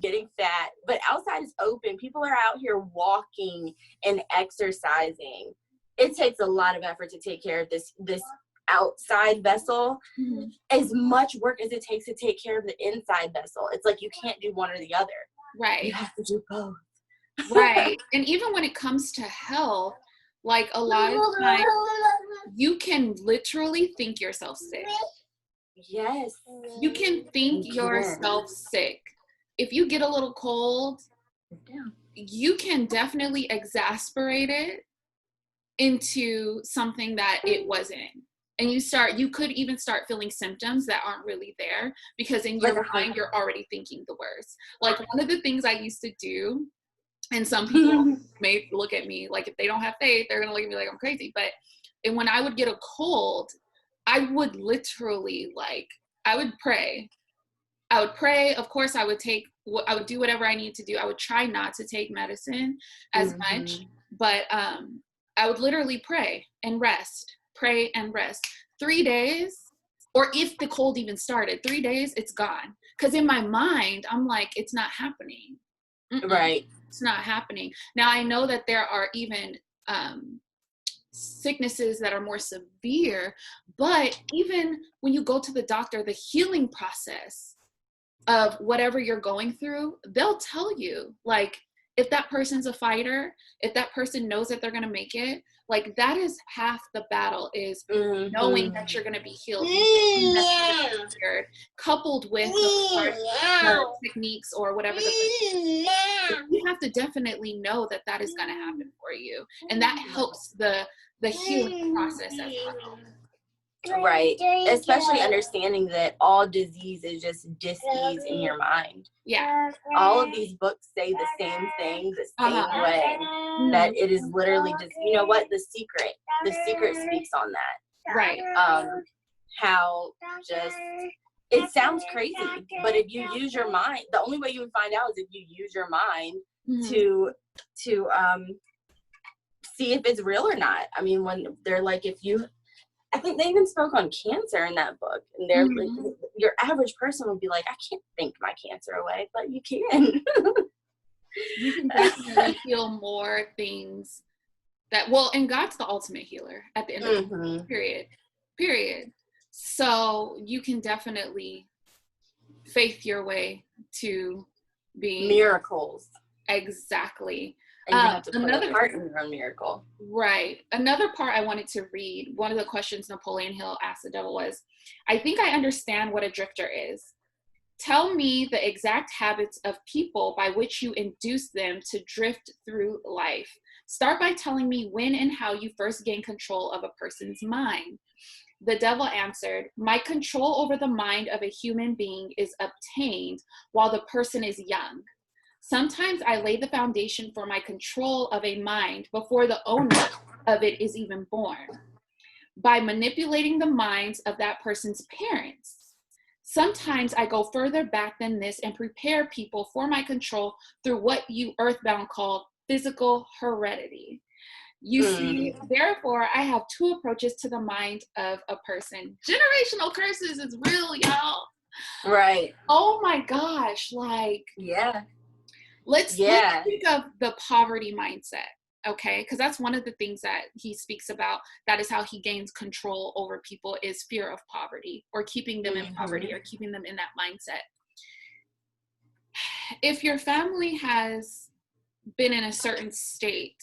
getting fat, but outside is open. People are out here walking and exercising. It takes a lot of effort to take care of this outside vessel, as much work as it takes to take care of the inside vessel. It's like you can't do one or the other. Right. You have to do both. Right. And even when it comes to health, like a lot of times you can literally think yourself sick. Yes. You can think yourself sick. If you get a little cold, you can definitely exasperate it into something that it wasn't. And you could even start feeling symptoms that aren't really there, because in your mind, you're already thinking the worst. Like one of the things I used to do, and some people may look at me like if they don't have faith, they're going to look at me like I'm crazy. But when I would get a cold, I would literally I would pray. Of course, I would do whatever I need to do. I would try not to take medicine as much, but I would literally pray and rest. 3 days, or if the cold even started, 3 days, it's gone. Because in my mind, I'm like, it's not happening. Right. It's not happening. Now, I know that there are even sicknesses that are more severe, but even when you go to the doctor, the healing process of whatever you're going through, they'll tell you, like, if that person's a fighter, if that person knows that they're going to make it, like that is half the battle, is knowing that you're going to be healed, coupled with the techniques or whatever you have to definitely know that is going to happen for you, and that helps the healing process as well. Right. Especially understanding that all disease is just dis-ease in your mind. Yeah. All of these books say the same thing, the same way. That it is literally just, you know what, the secret speaks on that. Right. How just, it sounds crazy, but if you use your mind, the only way you would find out is if you use your mind to see if it's real or not. I mean, when they're like, I think they even spoke on cancer in that book, and they're like, your average person would be like, I can't think my cancer away, but you can. You can definitely heal more things and God's the ultimate healer at the end of the day, period. So you can definitely faith your way to being miracles. Exactly. And you have to play a part in your own miracle. Right. Another part I wanted to read, one of the questions Napoleon Hill asked the devil was, I think I understand what a drifter is. Tell me the exact habits of people by which you induce them to drift through life. Start by telling me when and how you first gain control of a person's mind. The devil answered, my control over the mind of a human being is obtained while the person is young. Sometimes I lay the foundation for my control of a mind before the owner of it is even born, by manipulating the minds of that person's parents. Sometimes I go further back than this and prepare people for my control through what you earthbound call physical heredity. You see, therefore, I have two approaches to the mind of a person. Generational curses is real, y'all. Right. Oh my gosh, like, yeah. Let's think of the poverty mindset, okay? Because that's one of the things that he speaks about. That is how he gains control over people, is fear of poverty, or keeping them in poverty, or keeping them in that mindset. If your family has been in a certain state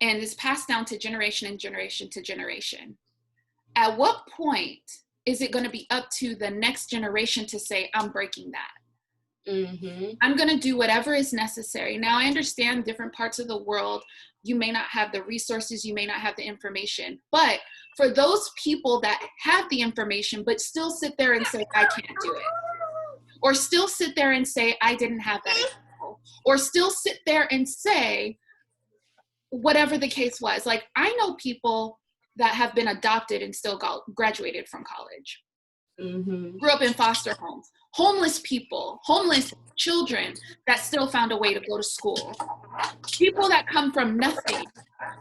and is passed down to generation and generation to generation, at what point is it going to be up to the next generation to say, I'm breaking that? I'm going to do whatever is necessary. Now, I understand different parts of the world, you may not have the resources, you may not have the information, but for those people that have the information, but still sit there and say, I can't do it, or still sit there and say, I didn't have that example, or still sit there and say, whatever the case was. Like, I know people that have been adopted and still graduated from college, grew up in foster homes. homeless people, homeless children that still found a way to go to school, people that come from nothing,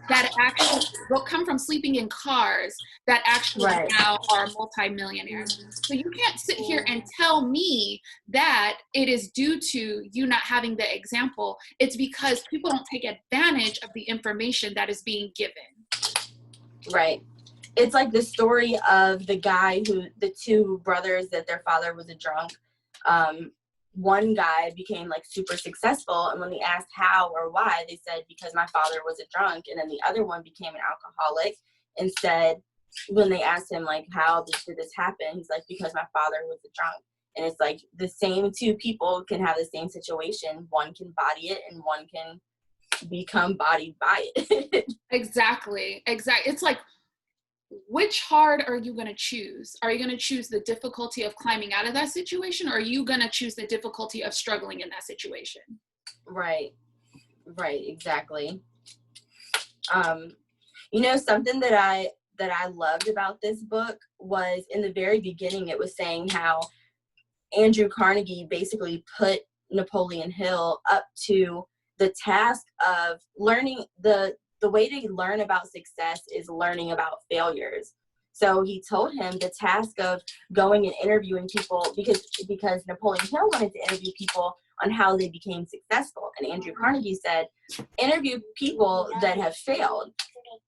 that actually will come from sleeping in cars, that actually Right. now are multimillionaires. So you can't sit here and tell me that it is due to you not having the example. It's because people don't take advantage of the information that is being given. Right. It's like the story of the two brothers that their father was a drunk. One guy became like super successful, and when they asked how or why, they said because my father was a drunk. And then the other one became an alcoholic and said, when they asked him like how did this happen, he's like, because my father was a drunk. And it's like the same two people can have the same situation. One can body it and one can become bodied by it. Exactly. It's like, which hard are you going to choose? Are you going to choose the difficulty of climbing out of that situation, or are you going to choose the difficulty of struggling in that situation? Right, exactly. Something that I loved about this book was in the very beginning, it was saying how Andrew Carnegie basically put Napoleon Hill up to the task of learning the way to learn about success is learning about failures. So he told him the task of going and interviewing people, because Napoleon Hill wanted to interview people on how they became successful. And Andrew Carnegie said, interview people that have failed.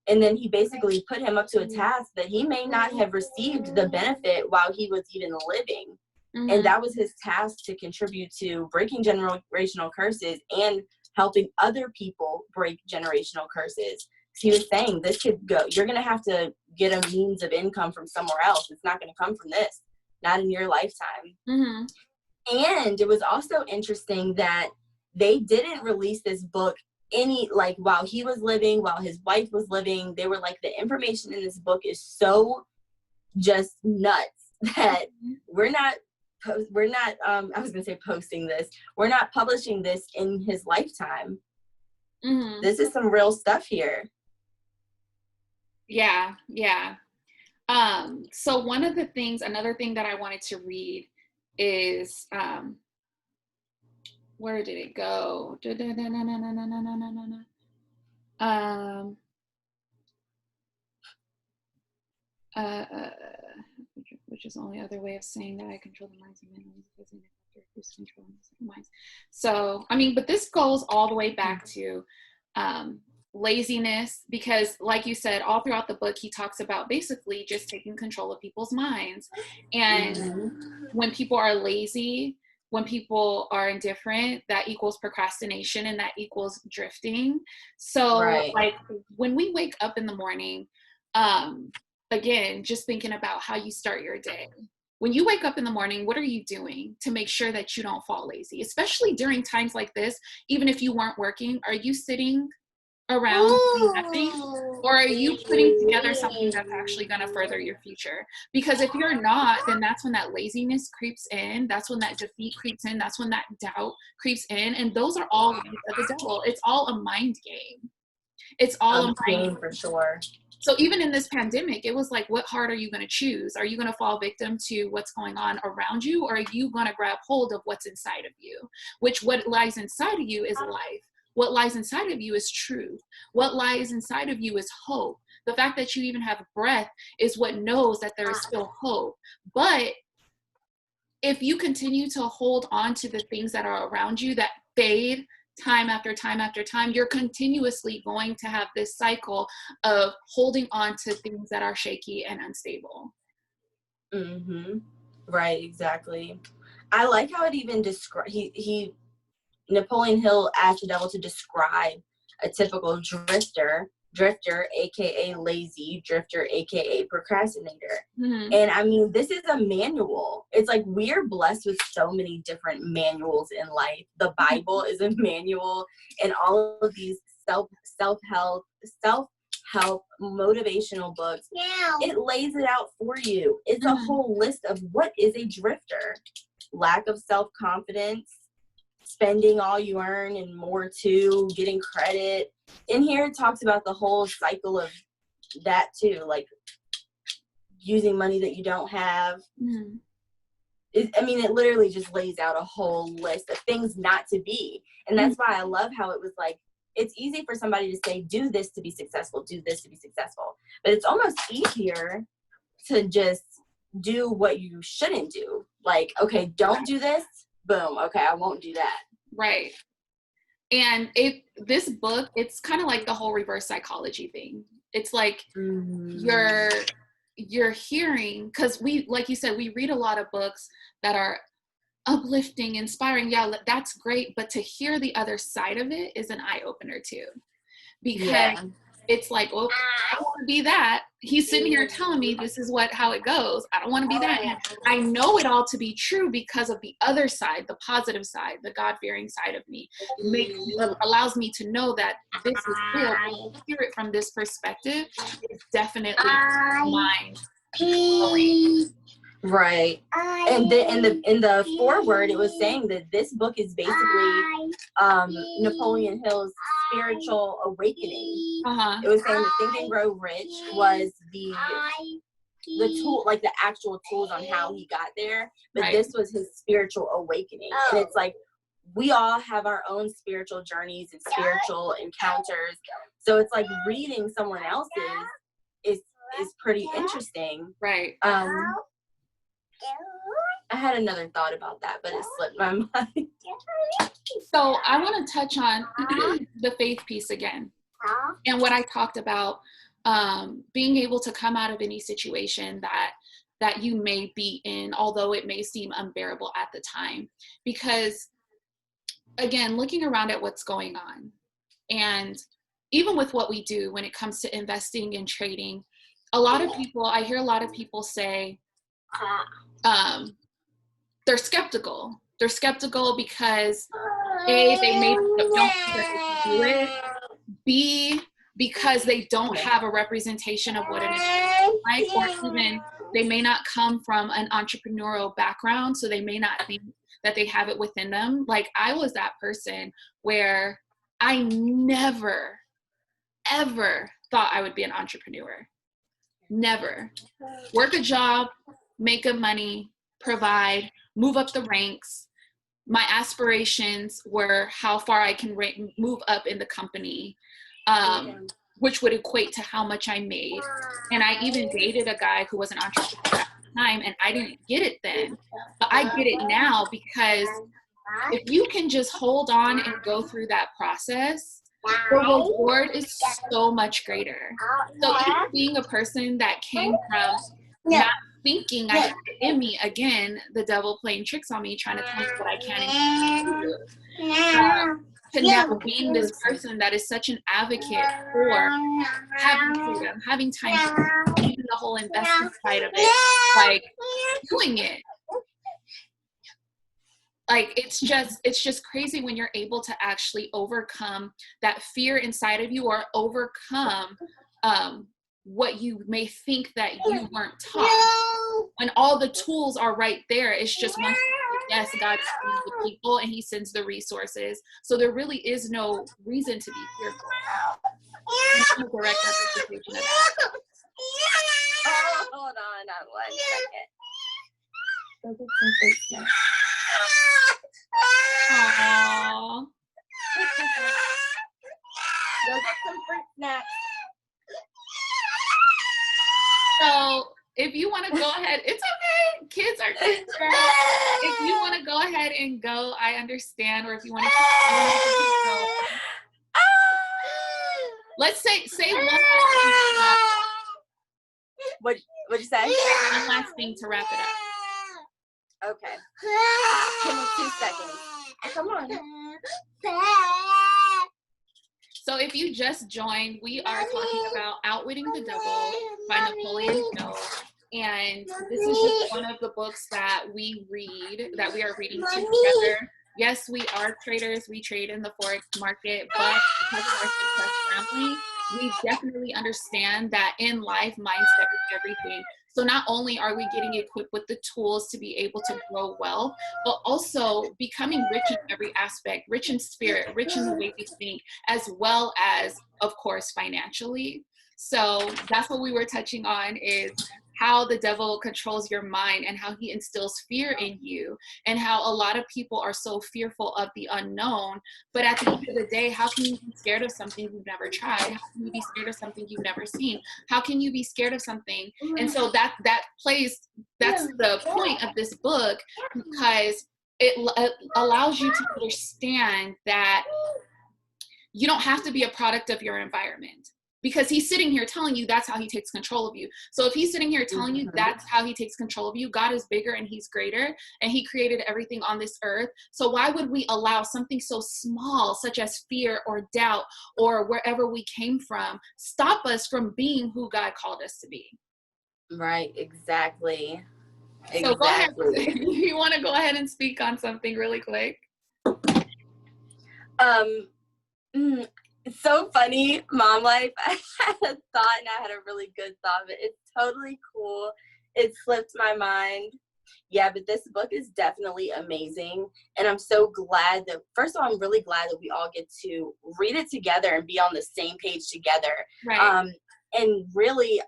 And then he basically put him up to a task that he may not have received the benefit while he was even living. Mm-hmm. And that was his task, to contribute to breaking generational curses and helping other people break generational curses. He was saying this could go, you're going to have to get a means of income from somewhere else. It's not going to come from this, not in your lifetime. Mm-hmm. And it was also interesting that they didn't release this book while he was living, while his wife was living. They were like, the information in this book is so just nuts that we're not I was gonna say posting this, we're not publishing this in his lifetime. Mm-hmm. This is some real stuff here. Yeah. So another thing that I wanted to read is where did it go? Which is the only other way of saying that I control the minds of men who's controlling the minds. So, but this goes all the way back to laziness, because like you said, all throughout the book, he talks about basically just taking control of people's minds. And when people are lazy, when people are indifferent, that equals procrastination, and that equals drifting. So like when we wake up in the morning, again, just thinking about how you start your day. When you wake up in the morning, what are you doing to make sure that you don't fall lazy? Especially during times like this, even if you weren't working, are you sitting around doing nothing? Or are you putting together something that's actually going to further your future? Because if you're not, then that's when that laziness creeps in. That's when that defeat creeps in. That's when that doubt creeps in. And those are all ways of the devil. It's all a mind game. It's all a mind game for sure. So even in this pandemic, it was like, what heart are you going to choose? Are you going to fall victim to what's going on around you? Or are you going to grab hold of what's inside of you? What lies inside of you is life. What lies inside of you is truth. What lies inside of you is hope. The fact that you even have breath is what knows that there is still hope. But if you continue to hold on to the things that are around you that fade time after time after time, you're continuously going to have this cycle of holding on to things that are shaky and unstable. Mm-hmm. Right, exactly. I like how it even Napoleon Hill asked the devil to describe a typical drifter, aka lazy, drifter, aka procrastinator. Mm-hmm. And this is a manual. It's like we're blessed with so many different manuals in life. The Bible is a manual, and all of these self-help motivational books, it lays it out for you. It's a whole list of what is a drifter. Lack of self-confidence, spending all you earn and more too, getting credit. In here it talks about the whole cycle of that too, like using money that you don't have. Mm-hmm. it literally just lays out a whole list of things not to be. And that's why I love how it was like, it's easy for somebody to say, do this to be successful, do this to be successful. But it's almost easier to just do what you shouldn't do. Like, okay, don't do this. Boom. Okay, I won't do that. Right. And this book, it's kind of like the whole reverse psychology thing. It's like you're hearing, because we, like you said, we read a lot of books that are uplifting, inspiring. Yeah, that's great. But to hear the other side of it is an eye opener too, because it's like, oh, I don't want to be that. He's sitting here telling me this is how it goes. I don't want to be that. And I know it all to be true because of the other side, the positive side, the God-fearing side of me. Allows me to know that this is real. But to hear it from this perspective is definitely mind blowing. Right. And in the foreword, it was saying that this book is basically Napoleon Hill's spiritual awakening. It was saying that Think and Grow Rich was the tool, like the actual tools on how he got there, but this was his spiritual awakening. And it's like, we all have our own spiritual journeys and spiritual encounters, so it's like reading someone else's is pretty interesting. Right. I had another thought about that, but it slipped my mind. So I want to touch on the faith piece again, and what I talked about, being able to come out of any situation that you may be in, although it may seem unbearable at the time. Because again, looking around at what's going on, and even with what we do when it comes to investing and trading, I hear a lot of people say, they're skeptical. They're skeptical because A, they maybe don't think that they can do it. B, because they don't have a representation of what it is like, or even they may not come from an entrepreneurial background, so they may not think that they have it within them. Like, I was that person where I never, ever thought I would be an entrepreneur. Never. Work a job, make good money, provide, move up the ranks. My aspirations were how far I can move up in the company, which would equate to how much I made. And I even dated a guy who was an entrepreneur at the time, and I didn't get it then. But I get it now, because if you can just hold on and go through that process, the reward is so much greater. So even being a person that came from not thinking I had it in me, again, the devil playing tricks on me, trying to tell me what I can and can't do, to now being this person that is such an advocate for having freedom, having time, even the whole investment side of it, like doing it. Like, it's just crazy when you're able to actually overcome that fear inside of you, or overcome what you may think that you weren't taught, when all the tools are right there. It's just once yes, God sends the people and he sends the resources, so there really is no reason to be fearful. I'm a direct representation of that. Oh, hold on 1 second. Go get some fruit snacks. Aww. Go get some fruit snacks. So if you want to go ahead, it's okay. Kids are kids. If you want to go ahead and go, I understand. Or if you want to keep going, let's say one last thing. What'd you say? One last thing to wrap it up. Okay. Give me 2 seconds. Come on. So if you just joined, we are talking about Outwitting the Devil by Napoleon Hill. And this is just one of the books that we are reading together. Yes, we are traders. We trade in the Forex market, but because of our success family, we definitely understand that in life, mindset is everything. So not only are we getting equipped with the tools to be able to grow wealth, but also becoming rich in every aspect, rich in spirit, rich in the way we think, as well as, of course, financially. So that's what we were touching on, is how the devil controls your mind and how he instills fear in you, and how a lot of people are so fearful of the unknown. But at the end of the day, how can you be scared of something you've never tried? How can you be scared of something you've never seen? How can you be scared of something? And so that's the point of this book, because it allows you to understand that you don't have to be a product of your environment, because he's sitting here telling you that's how he takes control of you. So if he's sitting here telling you that's how he takes control of you, God is bigger and he's greater, and he created everything on this earth. So why would we allow something so small, such as fear or doubt or wherever we came from, stop us from being who God called us to be? Right, exactly. So go ahead. You want to go ahead and speak on something really quick? It's so funny, Mom Life. I had a thought, and I had a really good thought, but it's totally cool. It slipped my mind. Yeah, but this book is definitely amazing, and I'm so glad that, first of all, I'm really glad that we all get to read it together and be on the same page together. Right. And really,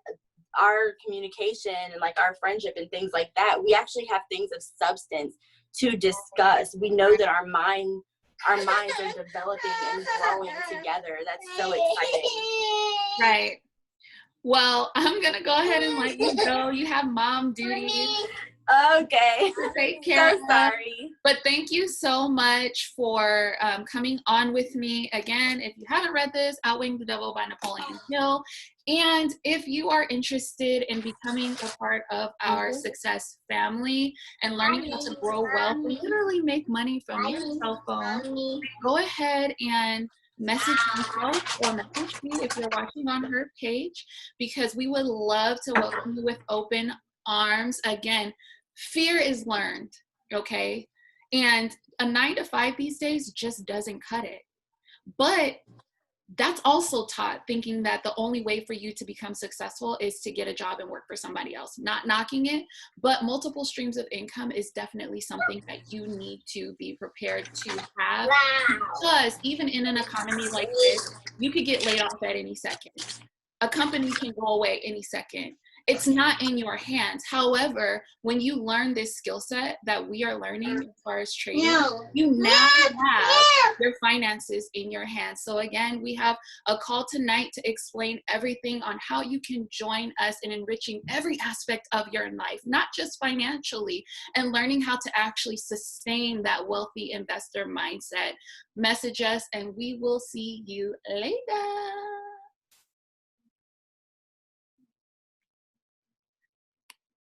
our communication and like our friendship and things like that, we actually have things of substance to discuss. We know that our minds are developing and growing together. That's so exciting. Right. Well, I'm going to go ahead and let you go. You have mom duties. Okay. Take care. So sorry. But thank you so much for coming on with me. Again, if you haven't read this, Outwitting the Devil by Napoleon Hill. And if you are interested in becoming a part of our success family and learning how to grow wealth and literally make money from your cell phone, go ahead and message myself or message me if you're watching on her page, because we would love to welcome you with open arms. Again, fear is learned, okay? And a 9-to-5 these days just doesn't cut it. But that's also taught, thinking that the only way for you to become successful is to get a job and work for somebody else. Not knocking it, but multiple streams of income is definitely something that you need to be prepared to have. Because even in an economy like this, you could get laid off at any second. A company can go away any second. It's not in your hands. However, when you learn this skill set that we are learning as far as trading, you now have your finances in your hands. So again, we have a call tonight to explain everything on how you can join us in enriching every aspect of your life, not just financially, and learning how to actually sustain that wealthy investor mindset. Message us and we will see you later.